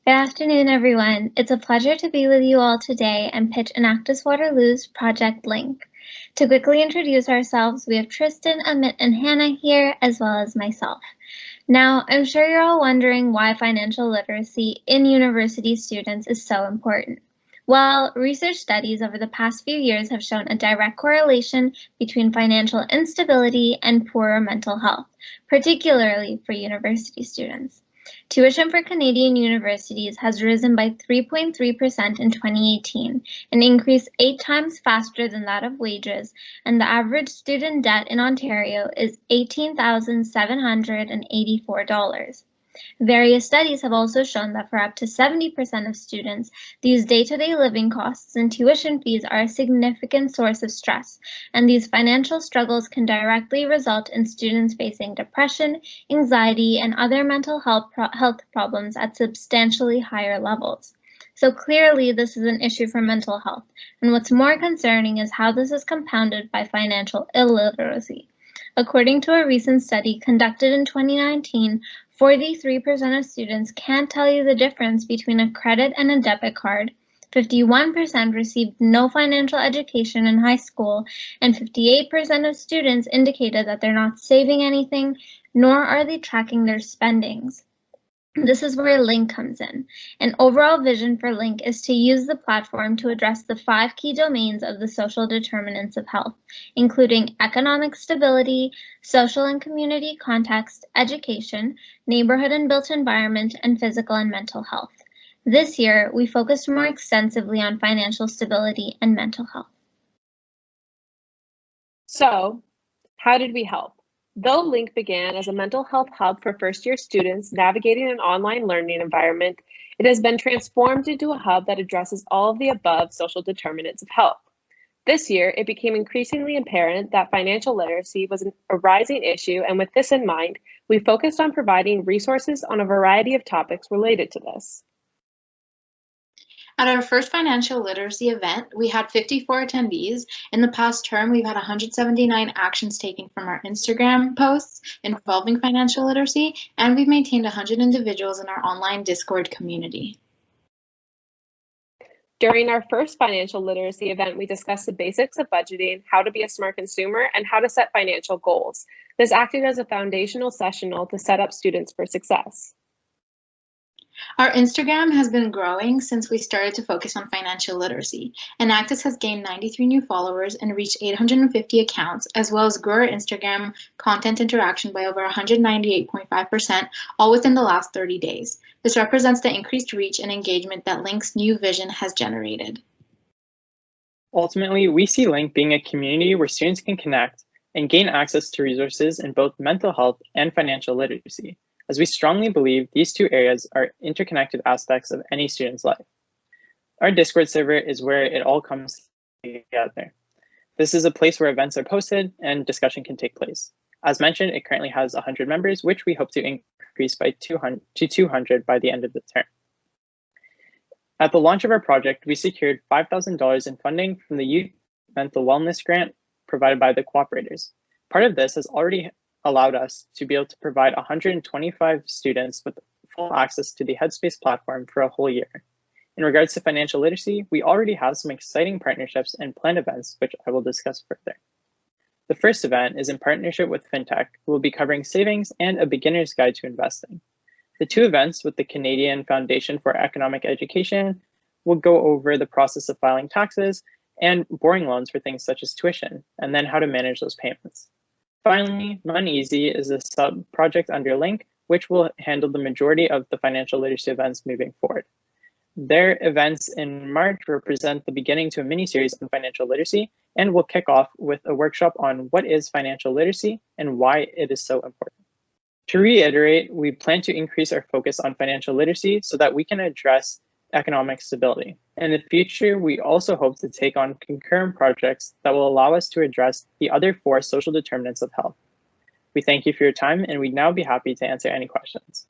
Good afternoon, everyone. It's a pleasure to be with you all today and pitch Enactus Waterloo's Project Link. To quickly introduce ourselves, we have Tristan, Amit, and Hannah here, as well as myself. Now, I'm sure you're all wondering why financial literacy in university students is so important. Well, research studies over the past few years have shown a direct correlation between financial instability and poorer mental health, particularly for university students. Tuition for Canadian universities has risen by 3.3% in 2018, an increase 8 times faster than that of wages, and the average student debt in Ontario is $18,784. Various studies have also shown that for up to 70% of students, these day-to-day living costs and tuition fees are a significant source of stress, and these financial struggles can directly result in students facing depression, anxiety, and other mental health problems at substantially higher levels. So clearly, this is an issue for mental health, and what's more concerning is how this is compounded by financial illiteracy. According to a recent study conducted in 2019, 43% of students can't tell you the difference between a credit and a debit card, 51% received no financial education in high school, and 58% of students indicated that they're not saving anything, nor are they tracking their spendings. This is where Link comes in. An overall vision for Link is to use the platform to address the 5 key domains of the social determinants of health, including economic stability, social and community context, education, neighborhood and built environment, and physical and mental health. This year, we focused more extensively on financial stability and mental health. So, how did we help? Though Link began as a mental health hub for first-year students navigating an online learning environment, it has been transformed into a hub that addresses all of the above social determinants of health. This year, it became increasingly apparent that financial literacy was a rising issue, and with this in mind, we focused on providing resources on a variety of topics related to this. At our first financial literacy event, we had 54 attendees. In the past term, we've had 179 actions taken from our Instagram posts involving financial literacy, and we've maintained 100 individuals in our online Discord community. During our first financial literacy event, we discussed the basics of budgeting, how to be a smart consumer, and how to set financial goals. This acted as a foundational session to set up students for success. Our Instagram has been growing since we started to focus on financial literacy. Enactus has gained 93 new followers and reached 850 accounts, as well as grew our Instagram content interaction by over 198.5%, all within the last 30 days. This represents the increased reach and engagement that Link's new vision has generated. Ultimately, we see Link being a community where students can connect and gain access to resources in both mental health and financial literacy, as we strongly believe these two areas are interconnected aspects of any student's life. Our Discord server is where it all comes together. This is a place where events are posted and discussion can take place. As mentioned, it currently has 100 members, which we hope to increase by 200 by the end of the term. At the launch of our project, we secured $5,000 in funding from the Youth Mental Wellness Grant provided by the cooperators. Part of this has already allowed us to be able to provide 125 students with full access to the Headspace platform for a whole year. In regards to financial literacy, we already have some exciting partnerships and planned events, which I will discuss further. The first event is in partnership with FinTech, who will be covering savings and a beginner's guide to investing. The two events with the Canadian Foundation for Economic Education will go over the process of filing taxes and borrowing loans for things such as tuition, and then how to manage those payments. Finally, Money Easy is a sub-project under Link, which will handle the majority of the financial literacy events moving forward. Their events in March represent the beginning to a mini-series on financial literacy, and will kick off with a workshop on what is financial literacy and why it is so important. To reiterate, we plan to increase our focus on financial literacy so that we can address economic stability. In the future, we also hope to take on concurrent projects that will allow us to address the other 4 social determinants of health. We thank you for your time, and we'd now be happy to answer any questions.